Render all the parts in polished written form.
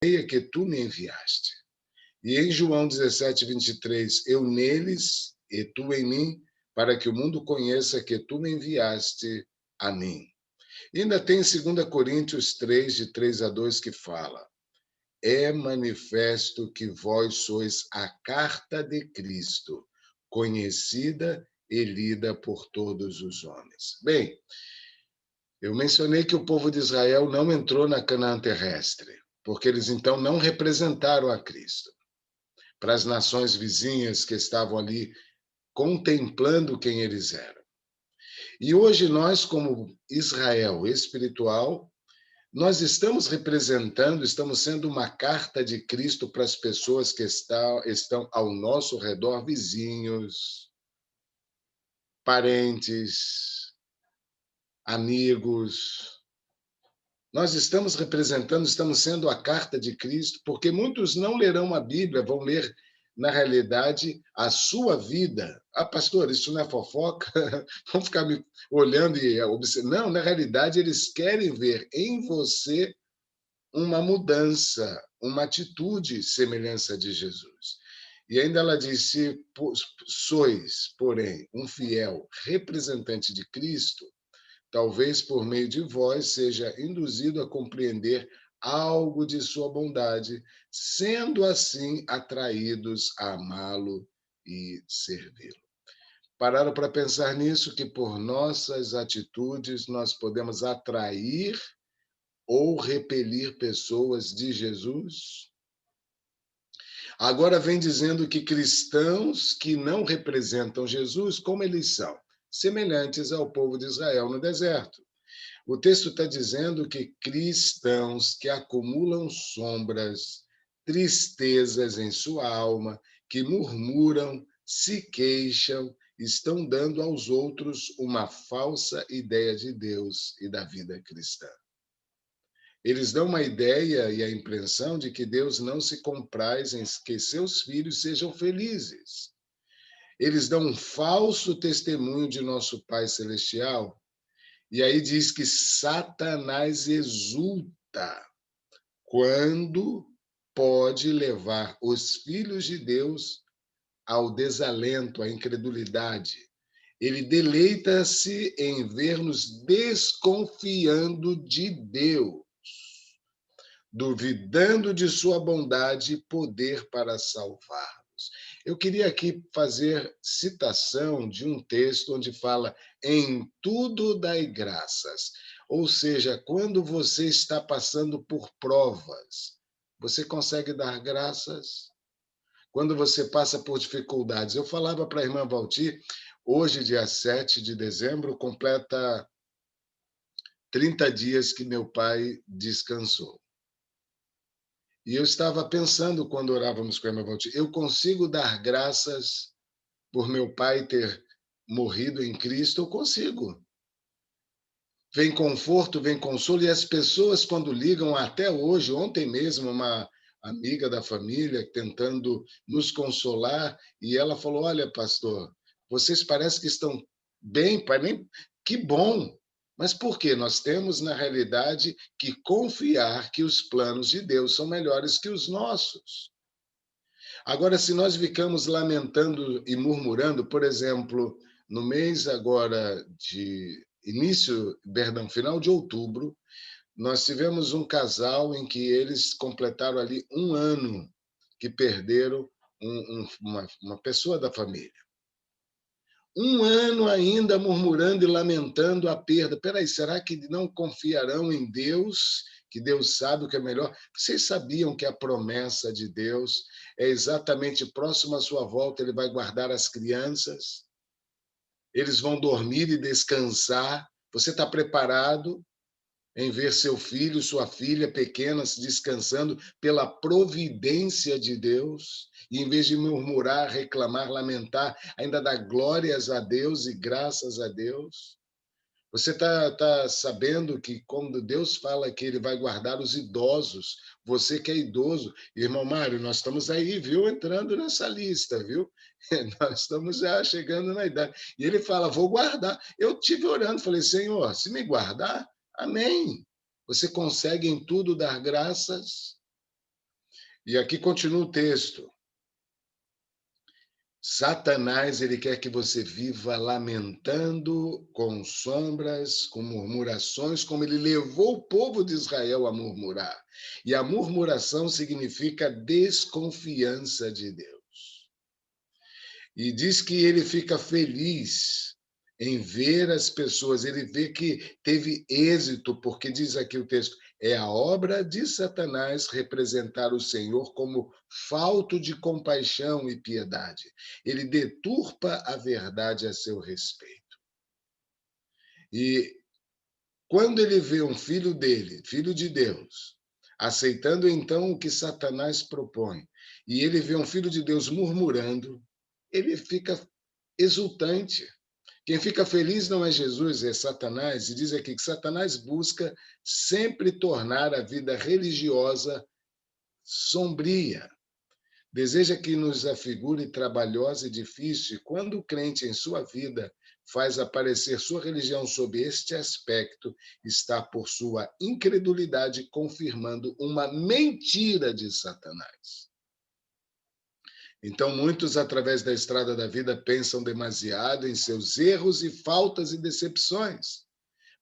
creia que tu me enviaste. E em João 17:23, eu neles e tu em mim, para que o mundo conheça que tu me enviaste a mim. E ainda tem 2 Coríntios 3, de 3-2, que fala: é manifesto que vós sois a carta de Cristo, conhecida e lida por todos os homens. Bem, eu mencionei que o povo de Israel não entrou na Canaã terrestre, porque eles então não representaram a Cristo. Para as nações vizinhas que estavam ali contemplando quem eles eram. E hoje nós, como Israel espiritual, nós estamos representando, estamos sendo uma carta de Cristo para as pessoas que estão ao nosso redor, vizinhos, parentes, amigos. Nós estamos representando, estamos sendo a carta de Cristo, porque muitos não lerão a Bíblia, vão ler, na realidade, a sua vida. Ah, pastor, isso não é fofoca? Vão ficar me olhando e observando. Não, na realidade, eles querem ver em você uma mudança, uma atitude semelhança de Jesus. E ainda ela diz: se sois, porém, um fiel representante de Cristo, talvez por meio de vós seja induzido a compreender algo de sua bondade, sendo assim atraídos a amá-lo e servi-lo. Pararam para pensar nisso, que por nossas atitudes nós podemos atrair ou repelir pessoas de Jesus? Agora vem dizendo que cristãos que não representam Jesus, como eles são? Semelhantes ao povo de Israel no deserto. O texto está dizendo que cristãos que acumulam sombras, tristezas em sua alma, que murmuram, se queixam, estão dando aos outros uma falsa ideia de Deus e da vida cristã. Eles dão uma ideia e a impressão de que Deus não se compraz em que seus filhos sejam felizes. Eles dão um falso testemunho de nosso Pai Celestial. E aí diz que Satanás exulta quando pode levar os filhos de Deus ao desalento, à incredulidade. Ele deleita-se em ver-nos desconfiando de Deus, duvidando de sua bondade e poder para salvar-nos. Eu queria aqui fazer citação de um texto onde fala: em tudo dai graças. Ou seja, quando você está passando por provas, você consegue dar graças? Quando você passa por dificuldades. Eu falava para a irmã Valtir, hoje, dia 7 de dezembro, completa 30 dias que meu pai descansou. E eu estava pensando, quando orávamos com a irmã Valtir, eu consigo dar graças por meu pai ter morrido em Cristo? Eu consigo. Vem conforto, vem consolo, e as pessoas, quando ligam, até hoje, ontem mesmo, uma amiga da família tentando nos consolar, e ela falou: olha, pastor, vocês parecem que estão bem, pai, nem... que bom. Mas por quê? Nós temos, na realidade, que confiar que os planos de Deus são melhores que os nossos. Agora, se nós ficamos lamentando e murmurando, por exemplo, no mês agora de final de outubro, nós tivemos um casal em que eles completaram ali 1 ano que perderam uma pessoa da família. 1 ano ainda murmurando e lamentando a perda. Peraí, será que não confiarão em Deus, que Deus sabe o que é melhor? Vocês sabiam que a promessa de Deus é exatamente próximo à sua volta, ele vai guardar as crianças, eles vão dormir e descansar. Você está preparado em ver seu filho, sua filha pequenas descansando pela providência de Deus, e em vez de murmurar, reclamar, lamentar, ainda dá glórias a Deus e graças a Deus? Você está sabendo que quando Deus fala que ele vai guardar os idosos, você que é idoso, irmão Mário, nós estamos aí, viu, entrando nessa lista, viu? Nós estamos já chegando na idade. E ele fala: vou guardar. Eu tive orando, falei: Senhor, se me guardar, amém. Você consegue em tudo dar graças? E aqui continua o texto. Satanás, ele quer que você viva lamentando com sombras, com murmurações, como ele levou o povo de Israel a murmurar. E a murmuração significa desconfiança de Deus. E diz que ele fica feliz em ver as pessoas, ele vê que teve êxito, porque diz aqui o texto, é a obra de Satanás representar o Senhor como falto de compaixão e piedade. Ele deturpa a verdade a seu respeito. E quando ele vê um filho dele, filho de Deus, aceitando então o que Satanás propõe, e ele vê um filho de Deus murmurando, ele fica exultante. Quem fica feliz não é Jesus, é Satanás. E diz aqui que Satanás busca sempre tornar a vida religiosa sombria. Deseja que nos afigure trabalhosa e difícil. E quando o crente em sua vida faz aparecer sua religião sob este aspecto, está por sua incredulidade confirmando uma mentira de Satanás. Então, muitos, através da estrada da vida, pensam demasiado em seus erros e faltas e decepções,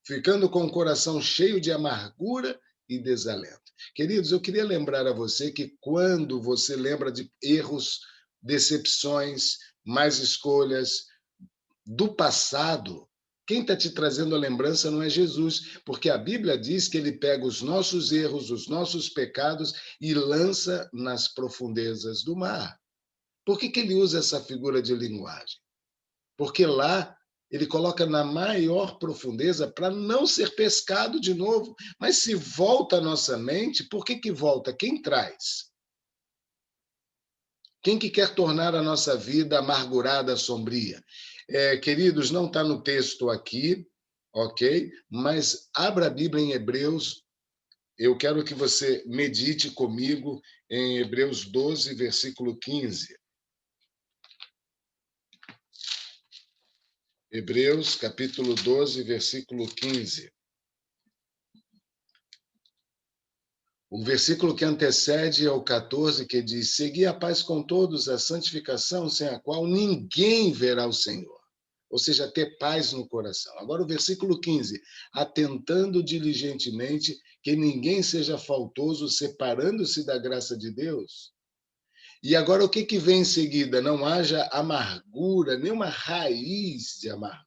ficando com o coração cheio de amargura e desalento. Queridos, eu queria lembrar a você que quando você lembra de erros, decepções, más escolhas do passado, quem está te trazendo a lembrança não é Jesus, porque a Bíblia diz que ele pega os nossos erros, os nossos pecados e lança nas profundezas do mar. Por que ele usa essa figura de linguagem? Porque lá ele coloca na maior profundeza para não ser pescado de novo. Mas se volta a nossa mente, por que volta? Quem traz? Quem que quer tornar a nossa vida amargurada, sombria? Queridos, não está no texto aqui, ok? Mas abra a Bíblia em Hebreus. Eu quero que você medite comigo em Hebreus 12, versículo 15. Hebreus, capítulo 12, versículo 15. O versículo que antecede é o 14, que diz: Segui a paz com todos, a santificação, sem a qual ninguém verá o Senhor. Ou seja, ter paz no coração. Agora o versículo 15: Atentando diligentemente que ninguém seja faltoso, separando-se da graça de Deus. E agora o que vem em seguida? Não haja amargura, nenhuma raiz de amargura,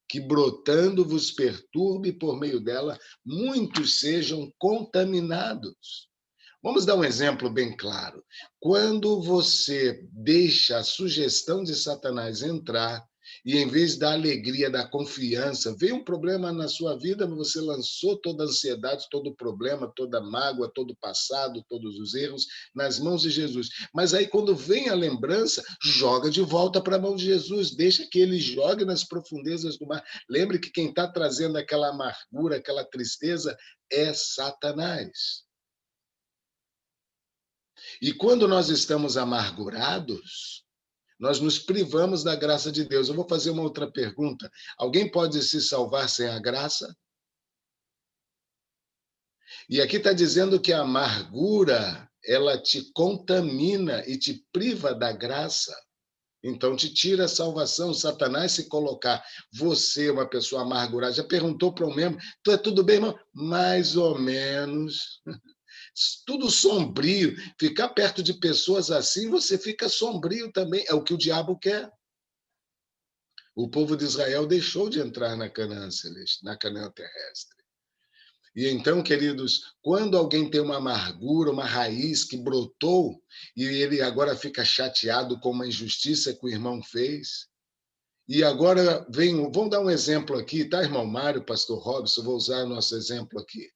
que brotando vos perturbe, por meio dela muitos sejam contaminados. Vamos dar um exemplo bem claro. Quando você deixa a sugestão de Satanás entrar, e em vez da alegria, da confiança, veio um problema na sua vida, você lançou toda a ansiedade, todo o problema, toda a mágoa, todo o passado, todos os erros nas mãos de Jesus. Mas aí, quando vem a lembrança, joga de volta para a mão de Jesus, deixa que ele jogue nas profundezas do mar. Lembre que quem está trazendo aquela amargura, aquela tristeza, é Satanás. E quando nós estamos amargurados, nós nos privamos da graça de Deus. Eu vou fazer uma outra pergunta. Alguém pode se salvar sem a graça? E aqui está dizendo que a amargura, ela te contamina e te priva da graça. Então, te tira a salvação. Satanás, se colocar você, uma pessoa amargurada, já perguntou para o membro, tu é tudo bem, irmão? Mais ou menos. Tudo sombrio. Ficar perto de pessoas assim, você fica sombrio também. É o que o diabo quer. O povo de Israel deixou de entrar na Canaã celeste, na Canaã terrestre. E então, queridos, quando alguém tem uma amargura, uma raiz que brotou, e ele agora fica chateado com uma injustiça que o irmão fez, e agora vamos dar um exemplo aqui, tá, irmão Mário, pastor Robson, vou usar o nosso exemplo aqui.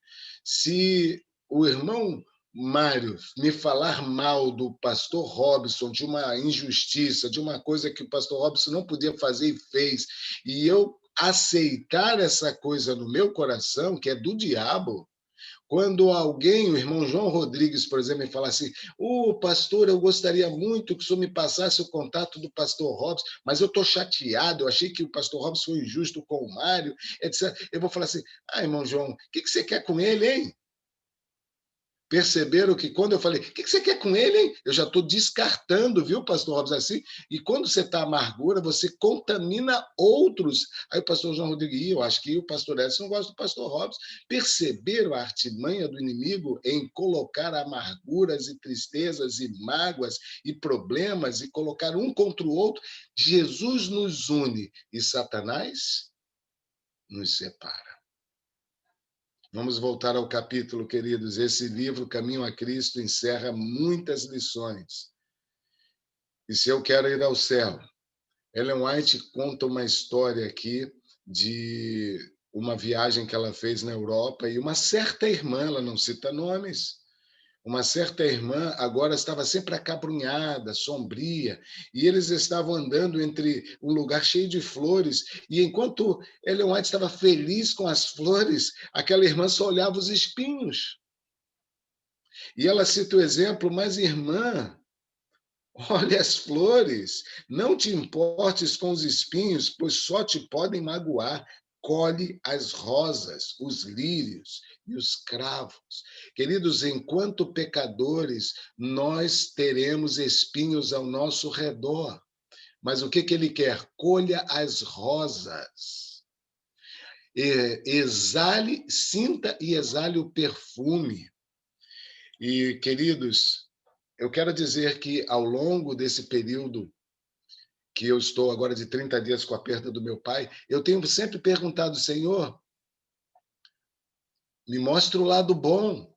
Se o irmão Mário me falar mal do pastor Robson, de uma injustiça, de uma coisa que o pastor Robson não podia fazer e fez, e eu aceitar essa coisa no meu coração, que é do diabo, quando alguém, o irmão João Rodrigues, por exemplo, me fala assim, pastor, eu gostaria muito que o senhor me passasse o contato do pastor Robson, mas eu estou chateado, eu achei que o pastor Robson foi injusto com o Mário, etc. Eu vou falar assim, irmão João, o que você quer com ele, hein? Perceberam que quando eu falei, o que você quer com ele, hein? Eu já estou descartando, viu, pastor Robson, assim? E quando você está amargura, você contamina outros. Aí o pastor João Rodrigo, eu acho que o pastor Edson não gosta do pastor Robson. Perceberam a artimanha do inimigo em colocar amarguras e tristezas e mágoas e problemas e colocar um contra o outro? Jesus nos une e Satanás nos separa. Vamos voltar ao capítulo, queridos. Esse livro, Caminho a Cristo, encerra muitas lições. E se eu quero ir ao céu? Ellen White conta uma história aqui de uma viagem que ela fez na Europa e uma certa irmã, ela não cita nomes, uma certa irmã agora estava sempre acabrunhada, sombria, e eles estavam andando entre um lugar cheio de flores, e enquanto Ellen White estava feliz com as flores, aquela irmã só olhava os espinhos. E ela cita o exemplo, mas irmã, olha as flores, não te importes com os espinhos, pois só te podem magoar. Colhe as rosas, os lírios e os cravos. Queridos, enquanto pecadores, nós teremos espinhos ao nosso redor. Mas o que ele quer? Colha as rosas. Exale, sinta e exale o perfume. E, queridos, eu quero dizer que ao longo desse período que eu estou agora de 30 dias com a perda do meu pai, eu tenho sempre perguntado, Senhor, me mostra o lado bom,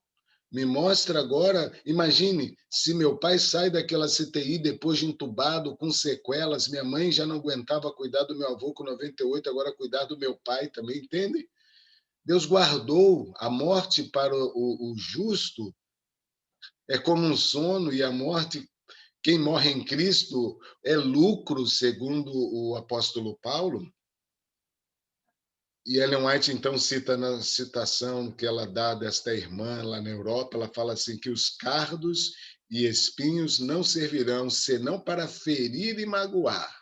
me mostra agora, imagine, se meu pai sai daquela CTI depois de entubado, com sequelas, minha mãe já não aguentava cuidar do meu avô com 98, agora cuidar do meu pai também, entende? Deus guardou a morte para o justo, é como um sono, e a morte, quem morre em Cristo é lucro, segundo o apóstolo Paulo. E Ellen White, então, cita na citação que ela dá desta irmã lá na Europa, ela fala assim que os cardos e espinhos não servirão senão para ferir e magoar.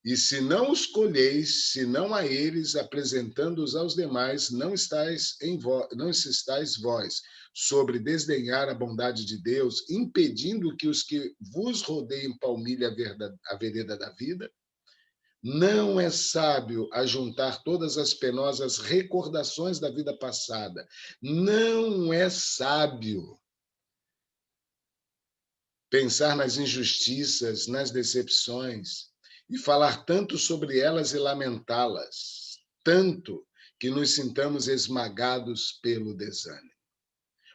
E se não os colheis, senão a eles, apresentando-os aos demais, não estáis vós sobre desdenhar a bondade de Deus, impedindo que os que vos rodeiam palmilhem a vereda da vida? Não é sábio ajuntar todas as penosas recordações da vida passada. Não é sábio pensar nas injustiças, nas decepções, e falar tanto sobre elas e lamentá-las, tanto que nos sintamos esmagados pelo desânimo.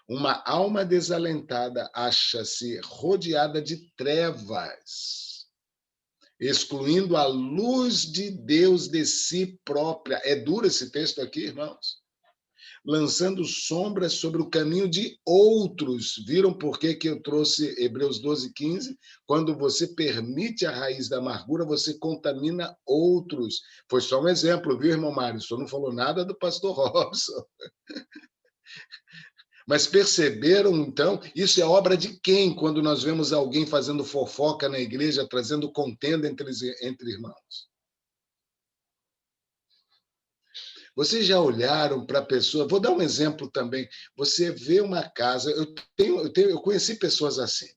Uma alma desalentada acha-se rodeada de trevas, excluindo a luz de Deus de si própria. É duro esse texto aqui, irmãos. Lançando sombras sobre o caminho de outros. Viram por que eu trouxe Hebreus 12, 15? Quando você permite a raiz da amargura, você contamina outros. Foi só um exemplo, viu, irmão Mário? O senhor não falou nada do pastor Robson. Mas perceberam, então, isso é obra de quem, quando nós vemos alguém fazendo fofoca na igreja, trazendo contenda entre irmãos? Vocês já olharam para a pessoa? Vou dar um exemplo também. Você vê uma casa, eu conheci pessoas assim.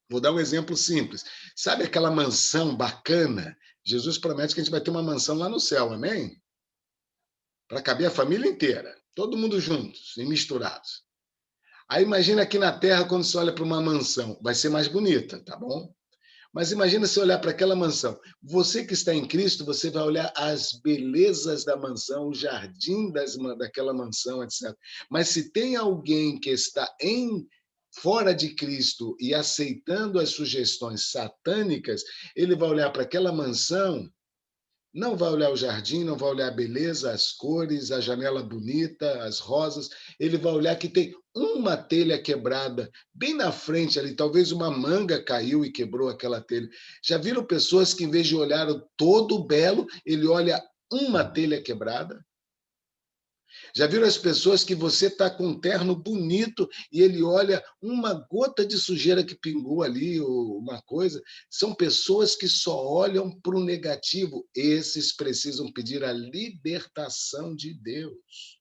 Vou dar um exemplo simples. Sabe aquela mansão bacana? Jesus promete que a gente vai ter uma mansão lá no céu, amém? Para caber a família inteira, todo mundo juntos e misturados. Aí imagina aqui na Terra, quando você olha para uma mansão, vai ser mais bonita, tá bom? Mas imagina se olhar para aquela mansão. Você que está em Cristo, você vai olhar as belezas da mansão, o jardim daquela mansão, etc. Mas se tem alguém que está fora de Cristo e aceitando as sugestões satânicas, ele vai olhar para aquela mansão, não vai olhar o jardim, não vai olhar a beleza, as cores, a janela bonita, as rosas. Ele vai olhar que tem uma telha quebrada bem na frente ali. Talvez uma manga caiu e quebrou aquela telha. Já viram pessoas que, em vez de olhar o todo belo, ele olha uma telha quebrada? Já viram as pessoas que você está com um terno bonito e ele olha uma gota de sujeira que pingou ali, ou uma coisa? São pessoas que só olham para o negativo. Esses precisam pedir a libertação de Deus.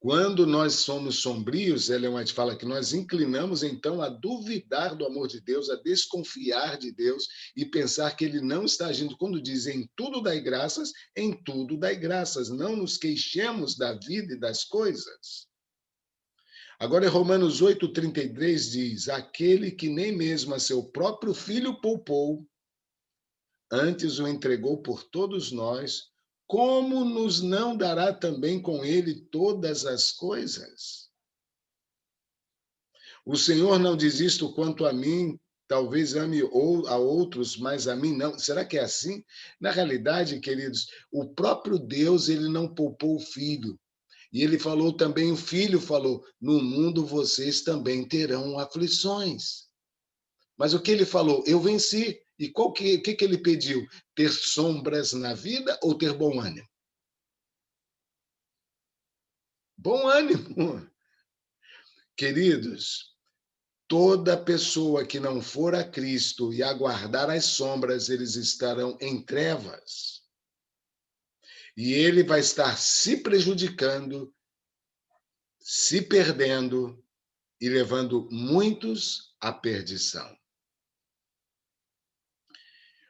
Quando nós somos sombrios, Ellen White fala que nós inclinamos então a duvidar do amor de Deus, a desconfiar de Deus e pensar que ele não está agindo. Quando diz em tudo dai graças, em tudo dai graças. Não nos queixemos da vida e das coisas. Agora, Romanos 8,33 diz: aquele que nem mesmo a seu próprio filho poupou, antes o entregou por todos nós, como nos não dará também com ele todas as coisas? O Senhor não diz isto quanto a mim, talvez ame a outros, mas a mim não. Será que é assim? Na realidade, queridos, o próprio Deus, ele não poupou o filho. E ele falou também, o filho falou, no mundo vocês também terão aflições. Mas o que ele falou? Eu venci. E o que ele pediu? Ter sombras na vida ou ter bom ânimo? Bom ânimo. Queridos, toda pessoa que não for a Cristo e aguardar as sombras, eles estarão em trevas. E ele vai estar se prejudicando, se perdendo e levando muitos à perdição.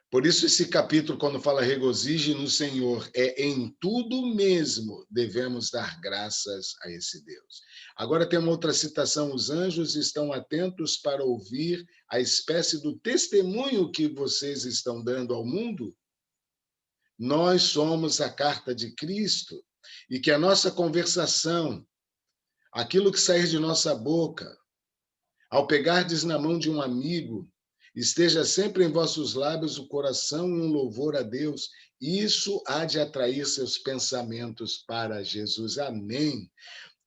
Por isso, esse capítulo, quando fala regozije no Senhor, é em tudo mesmo devemos dar graças a esse Deus. Agora tem uma outra citação: os anjos estão atentos para ouvir a espécie do testemunho que vocês estão dando ao mundo. Nós somos a carta de Cristo e que a nossa conversação, aquilo que sair de nossa boca, ao pegardes na mão de um amigo, esteja sempre em vossos lábios o coração e um louvor a Deus. Isso há de atrair seus pensamentos para Jesus. Amém.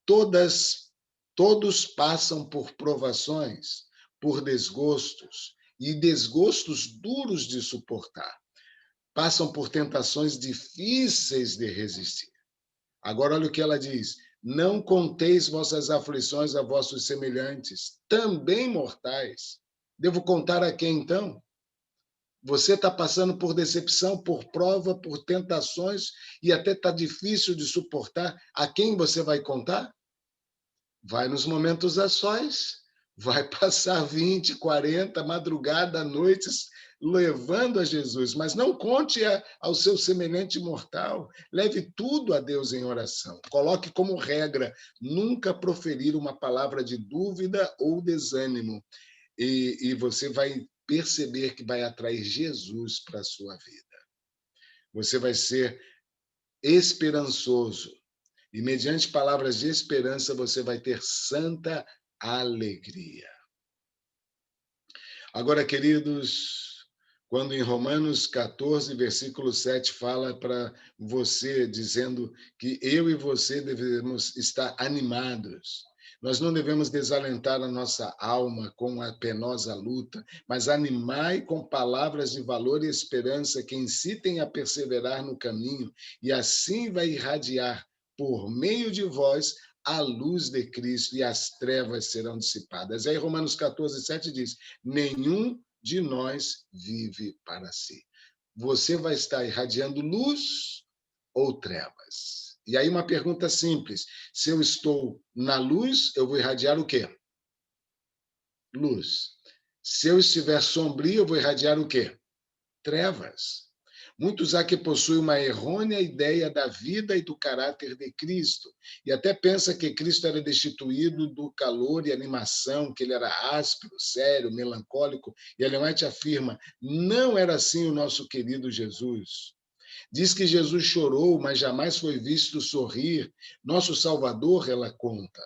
Todos passam por provações, por desgostos, e desgostos duros de suportar. Passam por tentações difíceis de resistir. Agora, olha o que ela diz: não conteis vossas aflições a vossos semelhantes, também mortais. Devo contar a quem, então? Você está passando por decepção, por prova, por tentações, e até está difícil de suportar. A quem você vai contar? Vai nos momentos a sós, vai passar 20, 40, madrugada, noites, levando a Jesus, mas não conte ao seu semelhante mortal. Leve tudo a Deus em oração. Coloque como regra nunca proferir uma palavra de dúvida ou desânimo, e você vai perceber que vai atrair Jesus para a sua vida. Você vai ser esperançoso, e mediante palavras de esperança você vai ter santa alegria. Agora, queridos, quando em Romanos 14, versículo 7, fala para você, dizendo que eu e você devemos estar animados. Nós não devemos desalentar a nossa alma com a penosa luta, mas animai com palavras de valor e esperança que incitem a perseverar no caminho, e assim vai irradiar por meio de vós a luz de Cristo, e as trevas serão dissipadas. Aí Romanos 14, 7 diz: nenhum de nós vive para si. Você vai estar irradiando luz ou trevas? E aí uma pergunta simples: se eu estou na luz, eu vou irradiar o quê? Luz. Se eu estiver sombrio, eu vou irradiar o quê? Trevas. Muitos há que possuem uma errônea ideia da vida e do caráter de Cristo, e até pensa que Cristo era destituído do calor e animação, que ele era áspero, sério, melancólico, e Ellen White afirma: não era assim o nosso querido Jesus. Diz que Jesus chorou, mas jamais foi visto sorrir. Nosso Salvador, ela conta,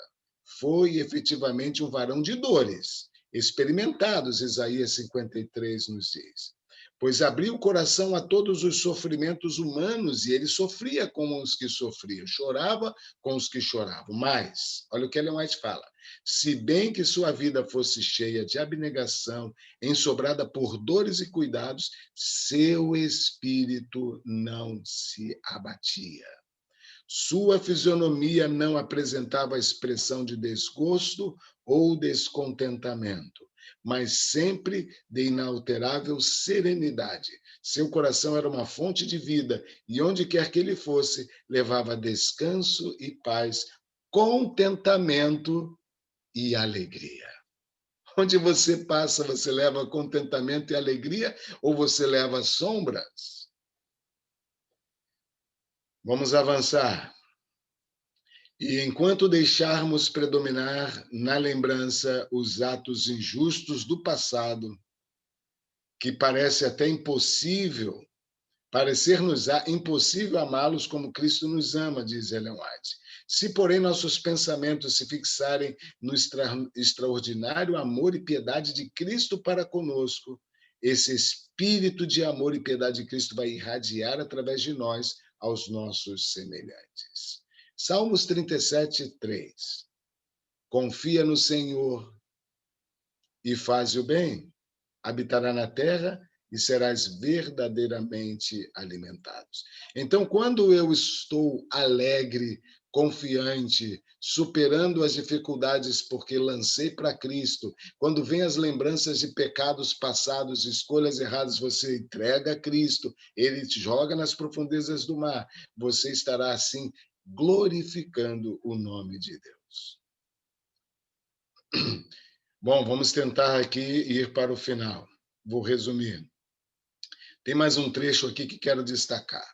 foi efetivamente um varão de dores, experimentados, Isaías 53 nos diz. Pois abriu o coração a todos os sofrimentos humanos, e ele sofria com os que sofriam, chorava com os que choravam. Mas, olha o que Ellen White fala: se bem que sua vida fosse cheia de abnegação, ensobrada por dores e cuidados, seu espírito não se abatia. Sua fisionomia não apresentava expressão de desgosto ou descontentamento, mas sempre de inalterável serenidade. Seu coração era uma fonte de vida, e onde quer que ele fosse, levava descanso e paz contentamento e alegria. Onde você passa, você leva contentamento e alegria ou você leva sombras? Vamos avançar. E enquanto deixarmos predominar na lembrança os atos injustos do passado, que parece até impossível, parecer-nos impossível amá-los como Cristo nos ama, diz Ellen White. Se, porém, nossos pensamentos se fixarem no extraordinário amor e piedade de Cristo para conosco, esse espírito de amor e piedade de Cristo vai irradiar através de nós aos nossos semelhantes. Salmos 37, 3. Confia no Senhor e faz o bem, habitará na terra e serás verdadeiramente alimentados. Então, quando eu estou alegre, confiante, superando as dificuldades porque lancei para Cristo, quando vem as lembranças de pecados passados, escolhas erradas, você entrega a Cristo, ele te joga nas profundezas do mar, você estará assim glorificando o nome de Deus. Bom, vamos tentar aqui ir para o final. Vou resumir. Tem mais um trecho aqui que quero destacar.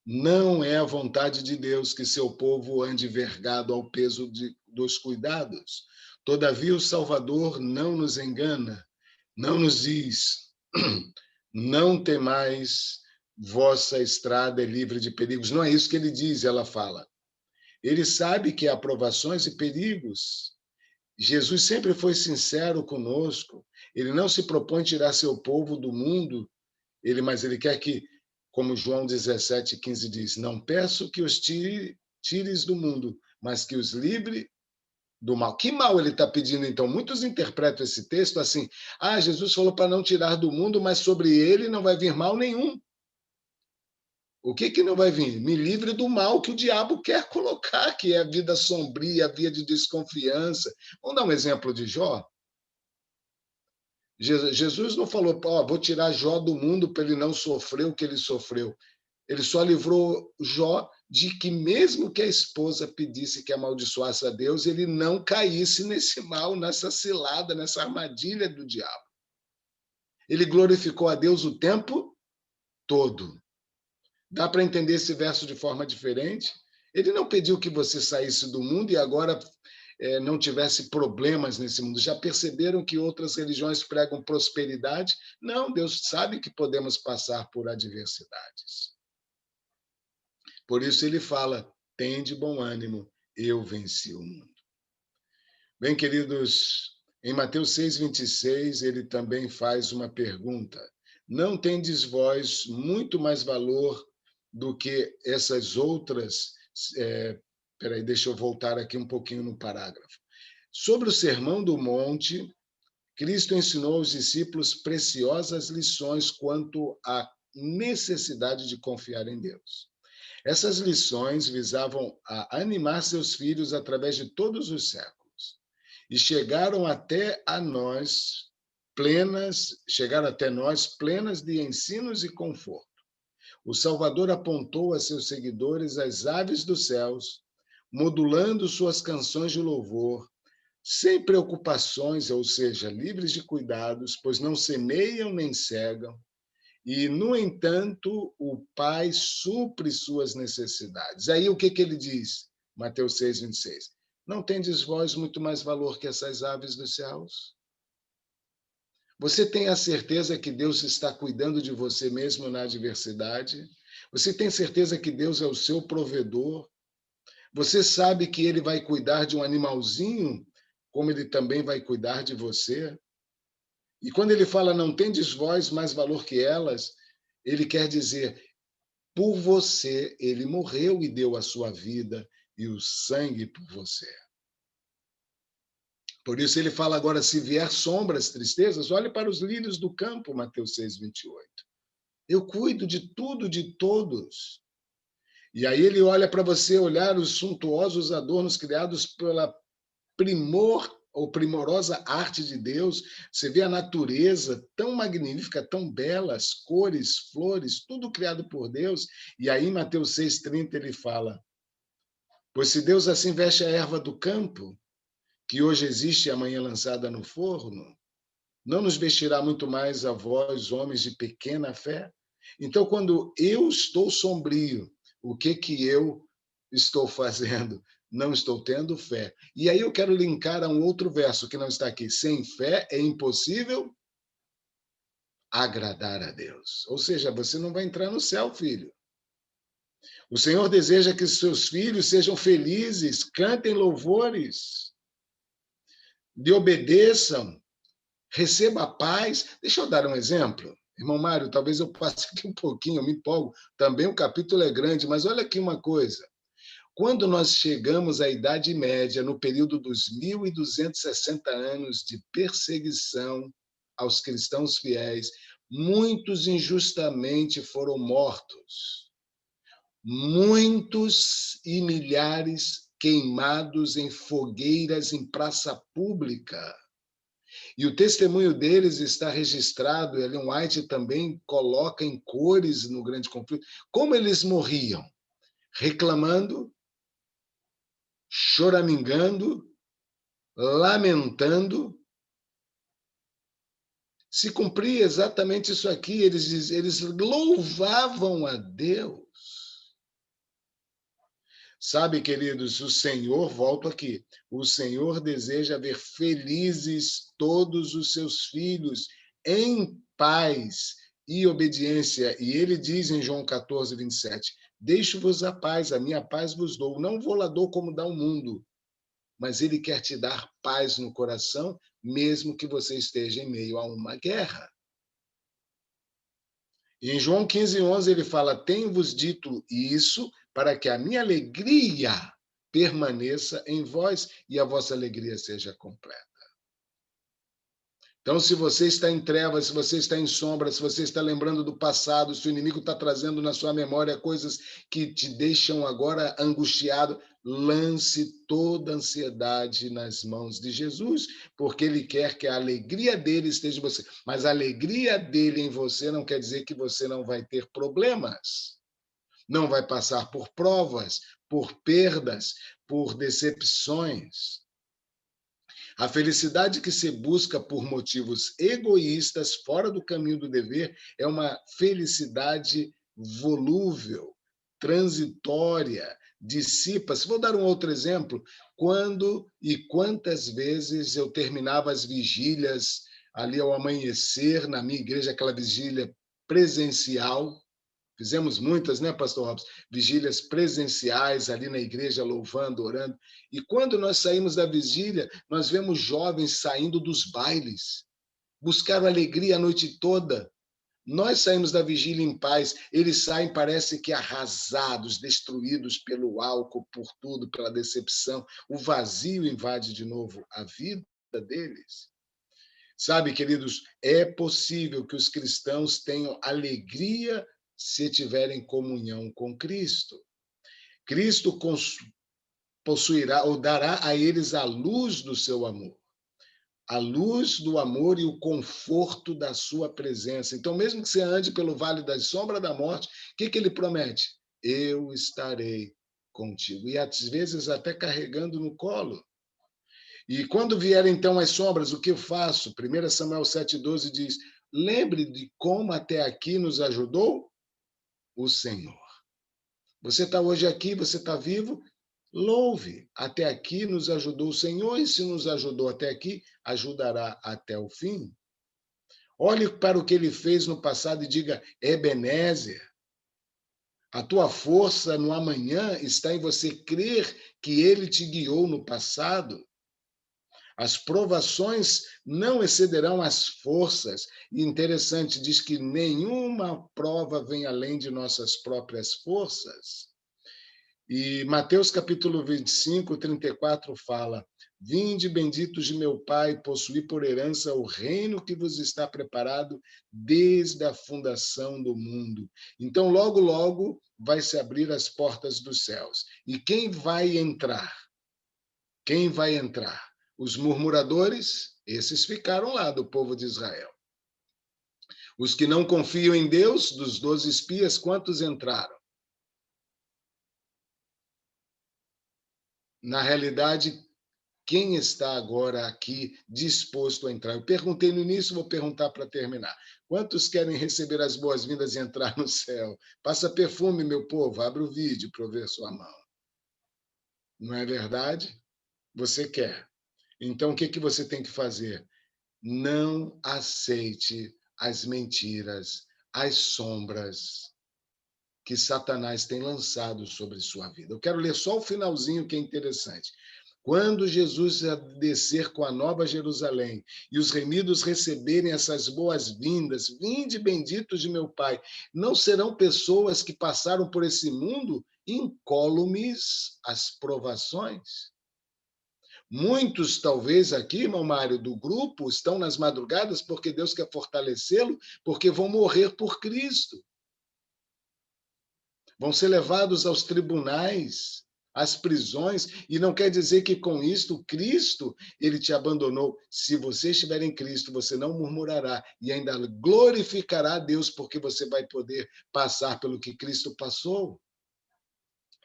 Não é a vontade de Deus que seu povo ande vergado ao peso dos cuidados. Todavia, o Salvador não nos engana, não nos diz, não temais, vossa estrada é livre de perigos. Não é isso que ele diz, ela fala. Ele sabe que há provações e perigos. Jesus sempre foi sincero conosco. Ele não se propõe tirar seu povo do mundo, mas ele quer que, como João 17, 15 diz, não peço que os tires do mundo, mas que os livre do mal. Que mal ele está pedindo, então? Muitos interpretam esse texto assim, Jesus falou para não tirar do mundo, mas sobre ele não vai vir mal nenhum. O que não vai vir? Me livre do mal que o diabo quer colocar, que é a vida sombria, a vida de desconfiança. Vamos dar um exemplo de Jó? Jesus não falou, vou tirar Jó do mundo para ele não sofrer o que ele sofreu. Ele só livrou Jó de que mesmo que a esposa pedisse que amaldiçoasse a Deus, ele não caísse nesse mal, nessa cilada, nessa armadilha do diabo. Ele glorificou a Deus o tempo todo. Dá para entender esse verso de forma diferente? Ele não pediu que você saísse do mundo e agora não tivesse problemas nesse mundo. Já perceberam que outras religiões pregam prosperidade? Não, Deus sabe que podemos passar por adversidades. Por isso ele fala, tende bom ânimo, eu venci o mundo. Bem, queridos, em Mateus 6, 26, ele também faz uma pergunta. Não tendes vós muito mais valor do que essas outras... Peraí, deixa eu voltar aqui um pouquinho no parágrafo. Sobre o Sermão do Monte, Cristo ensinou aos discípulos preciosas lições quanto à necessidade de confiar em Deus. Essas lições visavam a animar seus filhos através de todos os séculos e chegaram até nós plenas de ensinos e conforto. O Salvador apontou a seus seguidores as aves dos céus, modulando suas canções de louvor, sem preocupações, ou seja, livres de cuidados, pois não semeiam nem cegam, e, no entanto, o Pai supre suas necessidades. Aí o que ele diz? Mateus 6, 26. Não tendes vós muito mais valor que essas aves dos céus? Você tem a certeza que Deus está cuidando de você mesmo na adversidade? Você tem certeza que Deus é o seu provedor? Você sabe que ele vai cuidar de um animalzinho, como ele também vai cuidar de você? E quando ele fala, não tendes vós mais valor que elas, ele quer dizer, por você, ele morreu e deu a sua vida e o sangue por você. Por isso ele fala agora, se vier sombras, tristezas, olhe para os lírios do campo, Mateus 6, 28. Eu cuido de tudo, de todos. E aí ele olha para você, olhar os suntuosos adornos criados pela primorosa arte de Deus. Você vê a natureza tão magnífica, tão bela, as cores, flores, tudo criado por Deus. E aí em Mateus 6,30 ele fala, Pois se Deus assim veste a erva do campo, que hoje existe e amanhã lançada no forno, não nos vestirá muito mais a vós, homens de pequena fé? Então, quando eu estou sombrio, o que que eu estou fazendo? Não estou tendo fé. E aí eu quero linkar a um outro verso que não está aqui. Sem fé é impossível agradar a Deus. Ou seja, você não vai entrar no céu, filho. O Senhor deseja que seus filhos sejam felizes, cantem louvores, lhe obedeçam, receba a paz. Deixa eu dar um exemplo. Irmão Mário, talvez eu passe aqui um pouquinho, eu me empolgo. Também o capítulo é grande, mas olha aqui uma coisa. Quando nós chegamos à Idade Média, no período dos 1260 anos de perseguição aos cristãos fiéis, muitos injustamente foram mortos. Muitos e milhares queimados em fogueiras em praça pública. E o testemunho deles está registrado, Ellen White também coloca em cores no Grande Conflito, como eles morriam, reclamando, choramingando, lamentando. Se cumpria exatamente isso aqui, eles louvavam a Deus. Sabe, queridos, o Senhor, volto aqui, o Senhor deseja ver felizes todos os seus filhos em paz e obediência. E ele diz em João 14, 27, deixo-vos a paz, a minha paz vos dou. Não vou lá dou como dá o mundo, mas ele quer te dar paz no coração, mesmo que você esteja em meio a uma guerra. E em João 15, 11, ele fala, tenho-vos dito isso para que a minha alegria permaneça em vós e a vossa alegria seja completa. Então, se você está em trevas, se você está em sombra, se você está lembrando do passado, se o inimigo está trazendo na sua memória coisas que te deixam agora angustiado, lance toda a ansiedade nas mãos de Jesus, porque ele quer que a alegria dele esteja em você. Mas a alegria dele em você não quer dizer que você não vai ter problemas, não vai passar por provas, por perdas, por decepções. A felicidade que se busca por motivos egoístas, fora do caminho do dever, é uma felicidade volúvel, transitória, dissipa-se. Vou dar um outro exemplo. Quando e quantas vezes eu terminava as vigílias ali ao amanhecer, na minha igreja, aquela vigília presencial, fizemos muitas, né, pastor Robson? Vigílias presenciais ali na igreja, louvando, orando. E quando nós saímos da vigília, nós vemos jovens saindo dos bailes, buscaram alegria a noite toda. Nós saímos da vigília em paz, eles saem, parece que arrasados, destruídos pelo álcool, por tudo, pela decepção. O vazio invade de novo a vida deles. Sabe, queridos, é possível que os cristãos tenham alegria se tiverem comunhão com Cristo. Cristo possuirá ou dará a eles a luz do seu amor, a luz do amor e o conforto da sua presença. Então, mesmo que você ande pelo vale da sombra da morte, o que, que ele promete? Eu estarei contigo. E às vezes até carregando no colo. E quando vierem então as sombras, o que eu faço? 1 Samuel 7,12 diz, lembre de como até aqui nos ajudou o Senhor. Você está hoje aqui, você está vivo, louve. Até aqui nos ajudou o Senhor, e se nos ajudou até aqui, ajudará até o fim. Olhe para o que ele fez no passado e diga, Ebenezer, a tua força no amanhã está em você crer que ele te guiou no passado. As provações não excederão as forças. E interessante, diz que nenhuma prova vem além de nossas próprias forças. E Mateus capítulo 25, 34 fala: vinde benditos de meu Pai, possuí por herança o reino que vos está preparado desde a fundação do mundo. Então, logo, logo, vai se abrir as portas dos céus. E quem vai entrar? Quem vai entrar? Os murmuradores, esses ficaram lá do povo de Israel. Os que não confiam em Deus, dos 12 espias, quantos entraram? Na realidade, quem está agora aqui disposto a entrar? Eu perguntei no início, vou perguntar para terminar. Quantos querem receber as boas-vindas e entrar no céu? Passa perfume, meu povo, abre o vídeo para eu ver sua mão. Não é verdade? Você quer. Então, o que, que você tem que fazer? Não aceite as mentiras, as sombras que Satanás tem lançado sobre sua vida. Eu quero ler só o finalzinho que é interessante. Quando Jesus descer com a nova Jerusalém e os remidos receberem essas boas-vindas, vinde benditos de meu Pai, não serão pessoas que passaram por esse mundo incólumes às provações? Muitos, talvez aqui, irmão Mário, do grupo, estão nas madrugadas porque Deus quer fortalecê-lo, porque vão morrer por Cristo. Vão ser levados aos tribunais, às prisões, e não quer dizer que com isto Cristo ele te abandonou. Se você estiver em Cristo, você não murmurará e ainda glorificará a Deus, porque você vai poder passar pelo que Cristo passou.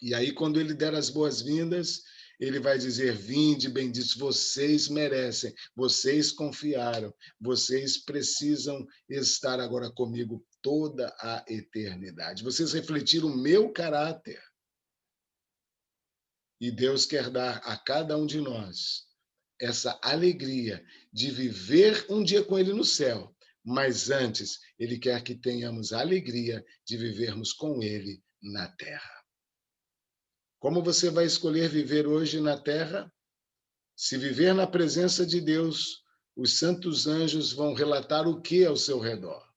E aí, quando ele der as boas-vindas, ele vai dizer: vinde, benditos, vocês merecem, vocês confiaram, vocês precisam estar agora comigo toda a eternidade. Vocês refletiram o meu caráter. E Deus quer dar a cada um de nós essa alegria de viver um dia com Ele no céu. Mas antes, Ele quer que tenhamos a alegria de vivermos com Ele na terra. Como você vai escolher viver hoje na terra? Se viver na presença de Deus, os santos anjos vão relatar o que ao seu redor?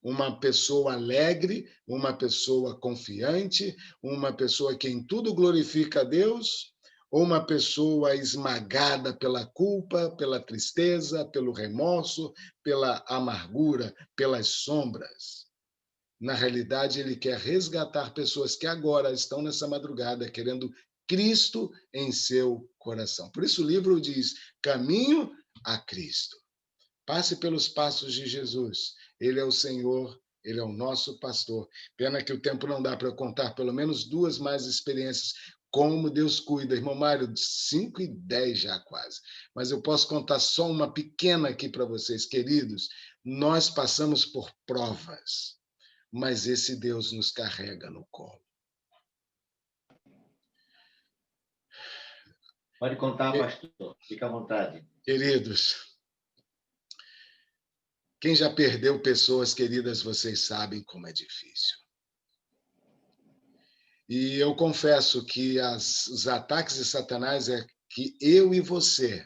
Uma pessoa alegre, uma pessoa confiante, uma pessoa que em tudo glorifica a Deus, ou uma pessoa esmagada pela culpa, pela tristeza, pelo remorso, pela amargura, pelas sombras? Na realidade, ele quer resgatar pessoas que agora estão nessa madrugada querendo Cristo em seu coração. Por isso o livro diz: caminho a Cristo. Passe pelos passos de Jesus. Ele é o Senhor, ele é o nosso pastor. Pena que o tempo não dá para eu contar pelo menos 2 mais experiências como Deus cuida. Irmão Mário, 5:10 já quase. Mas eu posso contar só uma pequena aqui para vocês, queridos. Nós passamos por provas, mas esse Deus nos carrega no colo. Pode contar, pastor. Fica à vontade. Queridos, quem já perdeu pessoas queridas, vocês sabem como é difícil. E eu confesso que os ataques de Satanás é que eu e você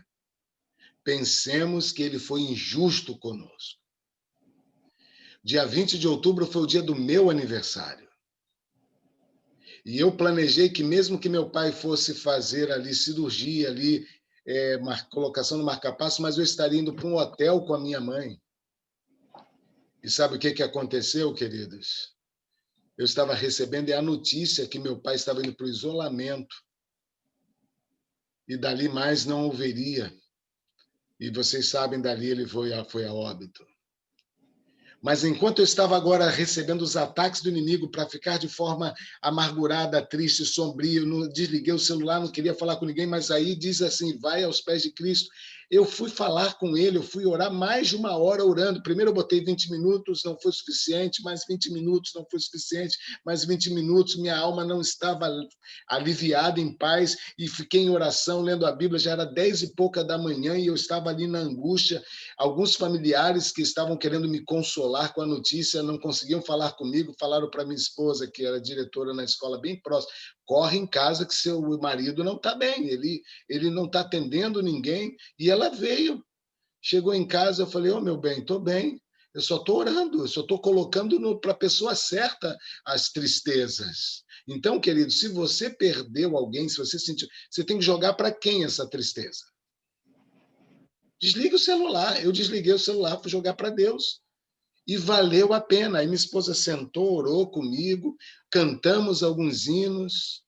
pensemos que ele foi injusto conosco. Dia 20 de outubro foi o dia do meu aniversário. E eu planejei que mesmo que meu pai fosse fazer ali cirurgia, ali, colocação no marca-passo, mas eu estaria indo para um hotel com a minha mãe. E sabe o que aconteceu, queridos? Eu estava recebendo a notícia que meu pai estava indo para o isolamento. E dali mais não o veria. E vocês sabem, dali ele foi a óbito. Mas enquanto eu estava agora recebendo os ataques do inimigo para ficar de forma amargurada, triste, sombria, eu não desliguei o celular, não queria falar com ninguém, mas aí diz assim, vai aos pés de Cristo. Eu fui falar com ele, eu fui orar mais de 1 hora orando. Primeiro eu botei 20 minutos, não foi suficiente, mais 20 minutos não foi suficiente, mais 20 minutos, minha alma não estava aliviada, em paz, e fiquei em oração, lendo a Bíblia, já era 10 e pouca da manhã, e eu estava ali na angústia. Alguns familiares que estavam querendo me consolar com a notícia não conseguiam falar comigo, falaram para minha esposa, que era diretora na escola bem próxima, corre em casa que seu marido não está bem, ele não está atendendo ninguém. E ela veio, chegou em casa, eu falei, meu bem, estou bem, eu só estou orando, eu só estou colocando para a pessoa certa as tristezas. Então, querido, se você perdeu alguém, se você sentiu, você tem que jogar para quem essa tristeza? Desliga o celular. Eu desliguei o celular, fui jogar para Deus. E valeu a pena. Aí minha esposa sentou, orou comigo, cantamos alguns hinos,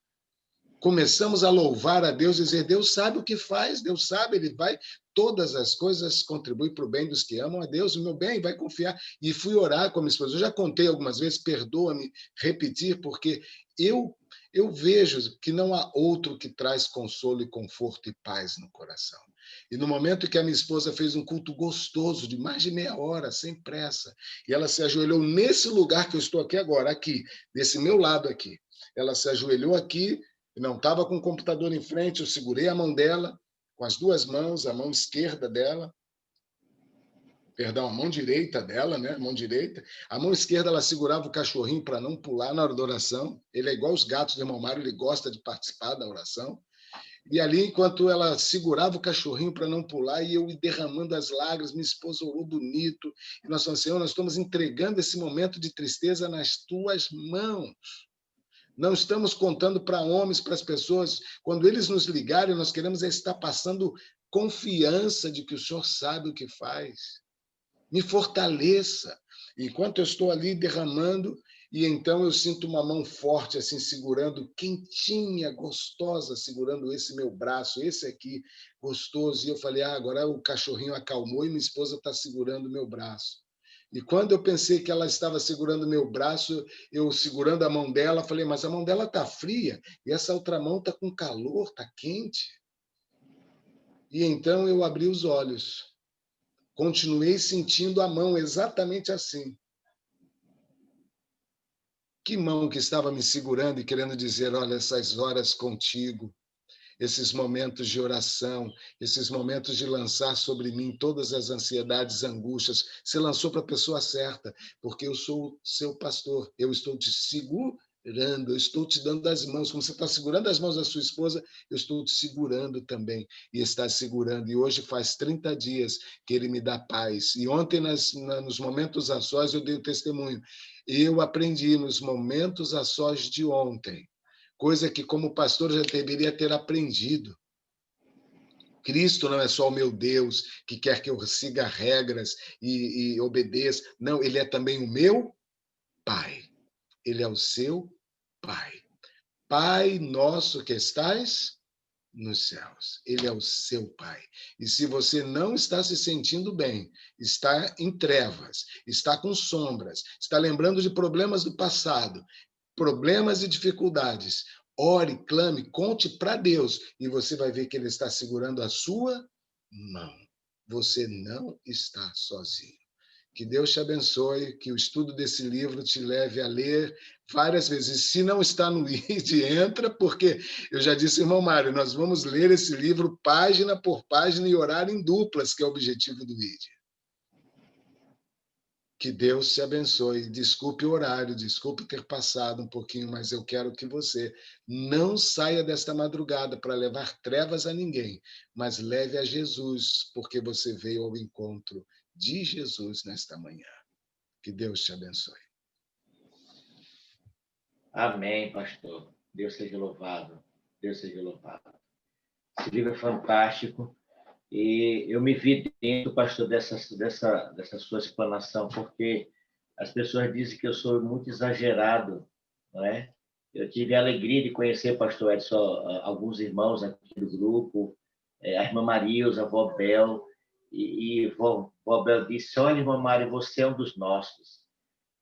começamos a louvar a Deus, dizer, Deus sabe o que faz, Deus sabe, Ele vai, todas as coisas contribuem para o bem dos que amam a Deus, o meu bem, vai confiar. E fui orar com a minha esposa. Eu já contei algumas vezes, perdoa-me repetir, porque eu eu vejo que não há outro que traz consolo e conforto e paz no coração. E no momento que a minha esposa fez um culto gostoso, de mais de meia hora, sem pressa, e ela se ajoelhou nesse lugar que eu estou aqui agora, aqui, desse meu lado aqui. Ela se ajoelhou aqui, não estava com o computador em frente, eu segurei a mão dela, com as duas mãos, a mão esquerda dela, perdão, a mão direita dela, né? A mão direita. A mão esquerda ela segurava o cachorrinho para não pular na hora da oração. Ele é igual os gatos do irmão Mário, ele gosta de participar da oração. E ali, enquanto ela segurava o cachorrinho para não pular, e eu derramando as lágrimas, minha esposa orou bonito. E nós falamos, Senhor, nós estamos entregando esse momento de tristeza nas tuas mãos. Não estamos contando para homens, para as pessoas. Quando eles nos ligarem, nós queremos estar passando confiança de que o Senhor sabe o que faz. Me fortaleça. Enquanto eu estou ali derramando, e então eu sinto uma mão forte, assim, segurando, quentinha, gostosa, segurando esse meu braço, esse aqui, gostoso. E eu falei, agora o cachorrinho acalmou e minha esposa está segurando o meu braço. E quando eu pensei que ela estava segurando o meu braço, eu segurando a mão dela, falei, mas a mão dela está fria e essa outra mão está com calor, está quente. E então eu abri os olhos. Continuei sentindo a mão exatamente assim. Que mão que estava me segurando e querendo dizer, olha, essas horas contigo, esses momentos de oração, esses momentos de lançar sobre mim todas as ansiedades, angústias, você lançou para a pessoa certa, porque eu sou seu pastor, eu estou te segurando, eu estou te dando as mãos, como você está segurando as mãos da sua esposa, eu estou te segurando também, e está segurando, e hoje faz 30 dias que ele me dá paz, e ontem nos momentos a sós eu dei o testemunho, eu aprendi nos momentos a sós de ontem, coisa que como pastor já deveria ter aprendido. Cristo não é só o meu Deus, que quer que eu siga regras e obedeça. Não, ele é também o meu Pai. Ele é o seu Pai. Pai nosso que estais nos céus. Ele é o seu Pai. E se você não está se sentindo bem, está em trevas, está com sombras, está lembrando de problemas do passado, problemas e dificuldades, ore, clame, conte para Deus e você vai ver que Ele está segurando a sua mão. Você não está sozinho. Que Deus te abençoe, que o estudo desse livro te leve a ler várias vezes. Se não está no ID, entra, porque eu já disse, irmão Mário, nós vamos ler esse livro página por página e orar em duplas, que é o objetivo do ID. Que Deus te abençoe. Desculpe o horário, desculpe ter passado um pouquinho, mas eu quero que você não saia desta madrugada para levar trevas a ninguém, mas leve a Jesus, porque você veio ao encontro de Jesus nesta manhã. Que Deus te abençoe. Amém, pastor. Deus seja louvado. Deus seja louvado. Esse livro é fantástico. E eu me vi dentro, pastor, dessa sua explanação, porque as pessoas dizem que eu sou muito exagerado, não é? Eu tive a alegria de conhecer, pastor Edson, alguns irmãos aqui do grupo, a irmã Marilza, a vó Bel, e vó Bel disse, olha, irmã Maria, você é um dos nossos,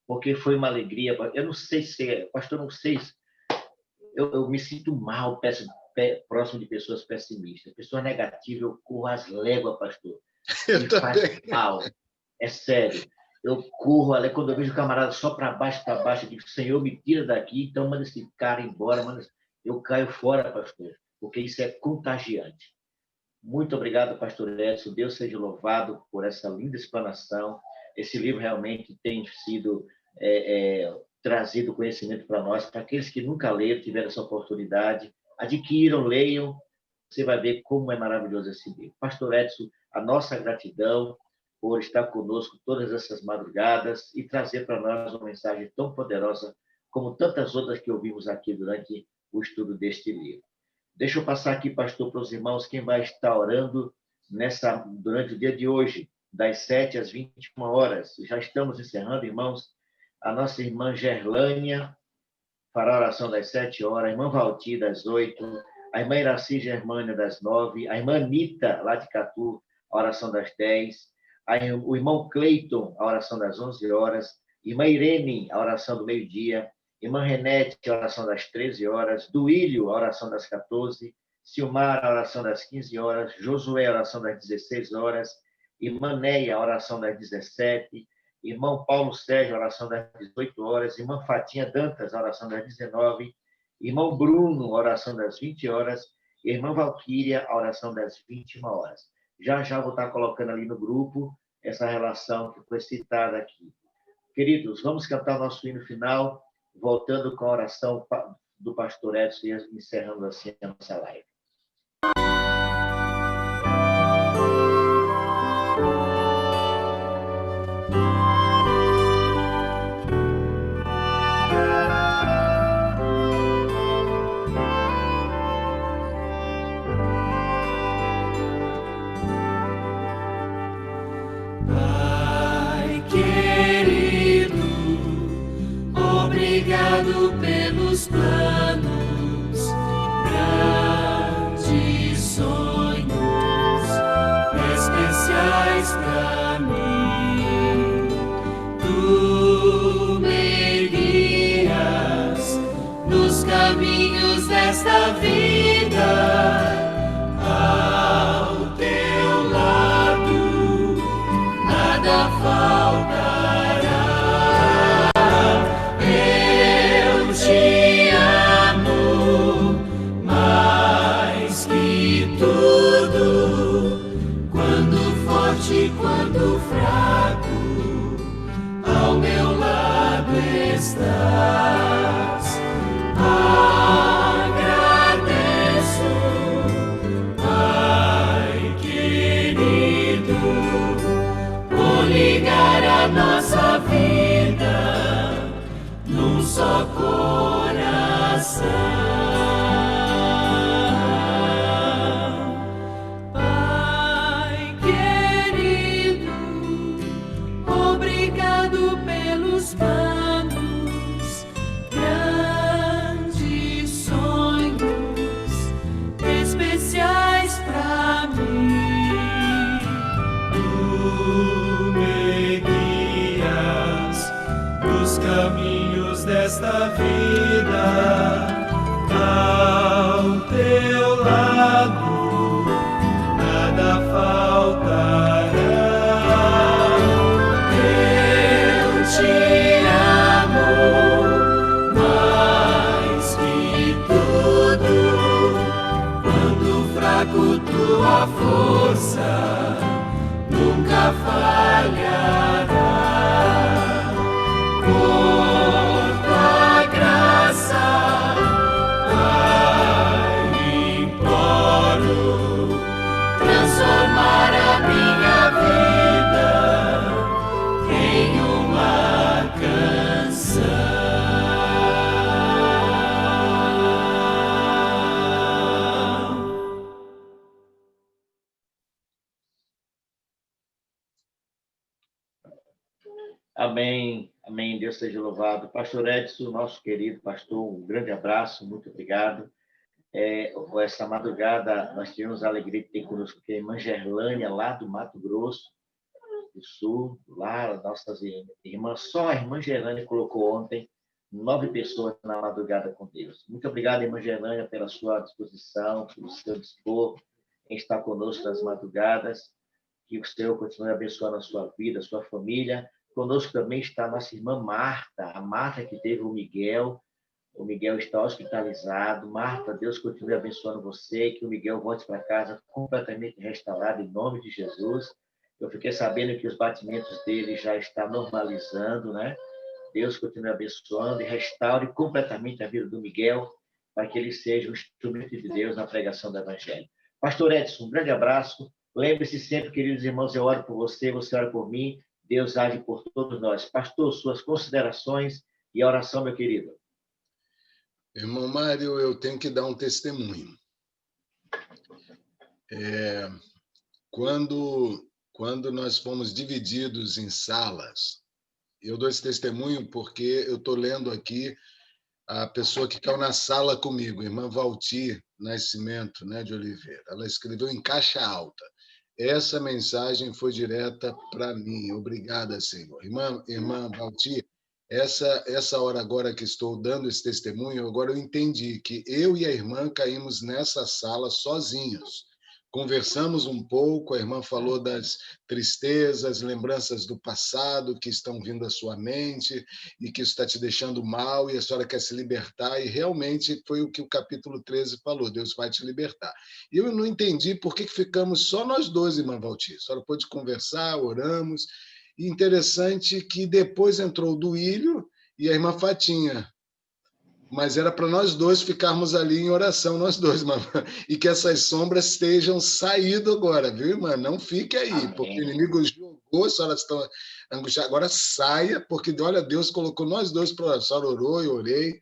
porque foi uma alegria. Eu não sei se, pastor, não sei se eu me sinto mal próximo de pessoas pessimistas. Pessoa negativa, eu corro às léguas, pastor. Eu Me faz também. mal. É sério. Eu corro, quando eu vejo o camarada só para baixo, eu digo, Senhor, me tira daqui, então manda esse cara embora, eu caio fora, pastor, porque isso é contagiante. Muito obrigado, pastor Edson. Deus seja louvado por essa linda explanação. Esse livro realmente tem sido trazido conhecimento para nós, para aqueles que nunca leram, tiveram essa oportunidade, adquiram, leiam, você vai ver como é maravilhoso esse livro. Pastor Edson, a nossa gratidão por estar conosco todas essas madrugadas e trazer para nós uma mensagem tão poderosa como tantas outras que ouvimos aqui durante o estudo deste livro. Deixa eu passar aqui, pastor, para os irmãos, quem vai estar orando durante o dia de hoje, das 7 às 21 horas. Já estamos encerrando, irmãos. A nossa irmã Gerlânia fará a oração das 7 horas, a irmã Valti das 8, a irmã Iraci Germânia das 9, a irmã Anitta, lá de Catu, a oração das 10, o irmão Cleiton, a oração das 11 horas, irmã Irene, a oração do meio-dia, Irmã Renete, a oração das 13 horas. Duílio, a oração das 14. Silmar, a oração das 15 horas. Josué, a oração das 16 horas. Irmã Neia, a oração das 17. Irmão Paulo Sérgio, a oração das 18 horas. Irmã Fatinha Dantas, a oração das 19. Irmão Bruno, a oração das 20 horas. Irmã Valquíria, a oração das 21 horas. Já já vou estar colocando ali no grupo essa relação que foi citada aqui. Queridos, vamos cantar nosso hino final, voltando com a oração do pastor Edson e encerrando assim a nossa live. Obrigado pelos planos, grandes sonhos especiais para mim. Tu me guias nos caminhos desta vida. Ao teu lado nada faltará. Te amo mais que tudo, quando forte, quando fraco, ao meu lado estás. Agradeço, Pai querido, por ligar a nossa vida num só coração. Pai querido, obrigado pelos planos, grandes sonhos especiais para mim. Tu me guias nos caminhos desta vida. Ao teu lado nada faltará. Eu te amo mais que tudo, quando fraco tua força nunca falhará. Por tua graça, Pai, imploro transformar a minha vida em uma canção. Amém, amém, Deus seja louvado. Pastor Edson, nosso querido pastor, um grande abraço, muito obrigado. Essa madrugada nós tivemos a alegria de ter conosco a irmã Gerlânia, lá do Mato Grosso do Sul, lá nossas irmãs, só a irmã Gerlânia colocou ontem 9 pessoas na madrugada com Deus. Muito obrigado, irmã Gerlânia, pela sua disposição, pelo seu dispor em estar conosco nas madrugadas. Que o Senhor continue abençoando a sua vida, a sua família. Conosco também está a nossa irmã Marta, a Marta que teve o Miguel. O Miguel está hospitalizado. Marta, Deus continue abençoando você, que o Miguel volte para casa completamente restaurado em nome de Jesus. Eu fiquei sabendo que os batimentos dele já estão normalizando, né? Deus continue abençoando e restaure completamente a vida do Miguel, para que ele seja um instrumento de Deus na pregação do Evangelho. Pastor Edson, um grande abraço. Lembre-se sempre, queridos irmãos, eu oro por você, você ora por mim. Deus age por todos nós. Pastor, suas considerações e a oração, meu querido. Irmão Mário, eu tenho que dar um testemunho. Quando nós fomos divididos em salas, eu dou esse testemunho porque eu estou lendo aqui a pessoa que caiu na sala comigo, irmã Valtir Nascimento, né, de Oliveira. Ela escreveu em caixa alta. Essa mensagem foi direta para mim. Obrigada, Senhor. Irmã Valtir, essa hora agora que estou dando esse testemunho, agora eu entendi que eu e a irmã caímos nessa sala sozinhos. Conversamos um pouco, a irmã falou das tristezas, lembranças do passado que estão vindo à sua mente e que isso está te deixando mal e a senhora quer se libertar, e realmente foi o que o capítulo 13 falou, Deus vai te libertar. E eu não entendi por que ficamos só nós dois, irmã Valtir. A senhora pôde conversar, oramos, e interessante que depois entrou o Duílio e a irmã Fatinha, mas era para nós dois ficarmos ali em oração, nós dois, irmã. E que essas sombras estejam saído agora, viu, irmã? Não fique aí, Amém. porque o inimigo jogou, a senhora está angustiada, agora saia, porque, olha, Deus colocou nós dois para orar. A senhora orou, eu orei,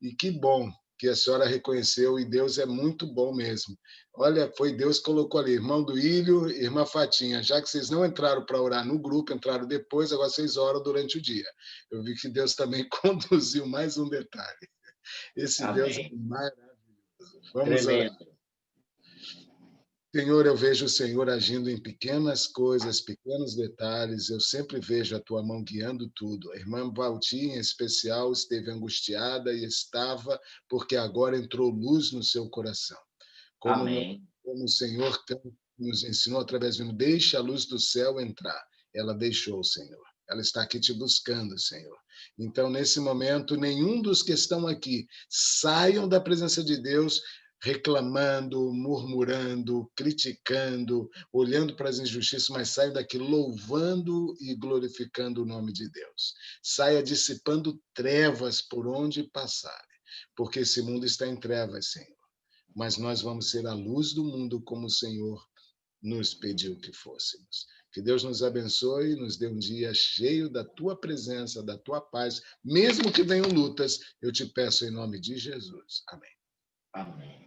e que bom que a senhora reconheceu, e Deus é muito bom mesmo. Olha, foi Deus que colocou ali, irmão Duílio, irmã Fatinha, já que vocês não entraram para orar no grupo, entraram depois, agora vocês oram durante o dia. Eu vi que Deus também conduziu mais um detalhe. Esse Deus é Amém. maravilhoso. Vamos orar. Tremendo. Senhor, eu vejo o Senhor agindo em pequenas coisas, pequenos detalhes. Eu sempre vejo a tua mão guiando tudo. A irmã Valti, em especial, esteve angustiada e estava porque agora entrou luz no seu coração. Como Amém. o Senhor nos ensinou através de um deixa a luz do céu entrar. Ela deixou, Senhor. Ela está aqui te buscando, Senhor. Então, nesse momento, nenhum dos que estão aqui saiam da presença de Deus reclamando, murmurando, criticando, olhando para as injustiças, mas saiam daqui louvando e glorificando o nome de Deus. Saia dissipando trevas por onde passarem, porque esse mundo está em trevas, Senhor. Mas nós vamos ser a luz do mundo como o Senhor nos pediu que fôssemos. Que Deus nos abençoe, nos dê um dia cheio da tua presença, da tua paz, mesmo que venham lutas, eu te peço em nome de Jesus. Amém. Amém.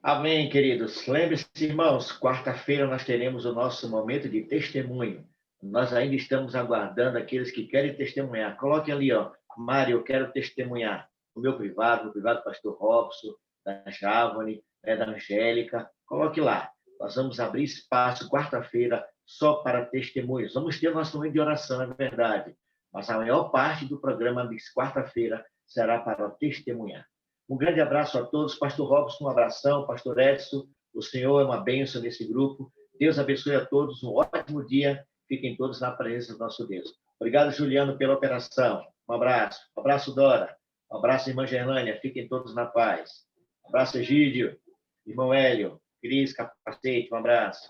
Amém, queridos. Lembre-se, irmãos, quarta-feira nós teremos o nosso momento de testemunho. Nós ainda estamos aguardando aqueles que querem testemunhar. Coloque ali, ó, Mário, eu quero testemunhar. O meu privado, do pastor Robson, da Javone, da Angélica. Coloque lá. Nós vamos abrir espaço quarta-feira só para testemunhos. Vamos ter nosso momento de oração, é verdade. Mas a maior parte do programa de quarta-feira será para testemunhar. Um grande abraço a todos. Pastor Robson, um abração. Pastor Edson, o Senhor é uma bênção nesse grupo. Deus abençoe a todos. Um ótimo dia. Fiquem todos na presença do nosso Deus. Obrigado, Juliano, pela operação. Um abraço. Um abraço, Dora. Um abraço, irmã Gerlânia. Fiquem todos na paz. Um abraço, Egídio. Irmão Hélio. Cris, capacete. Um abraço.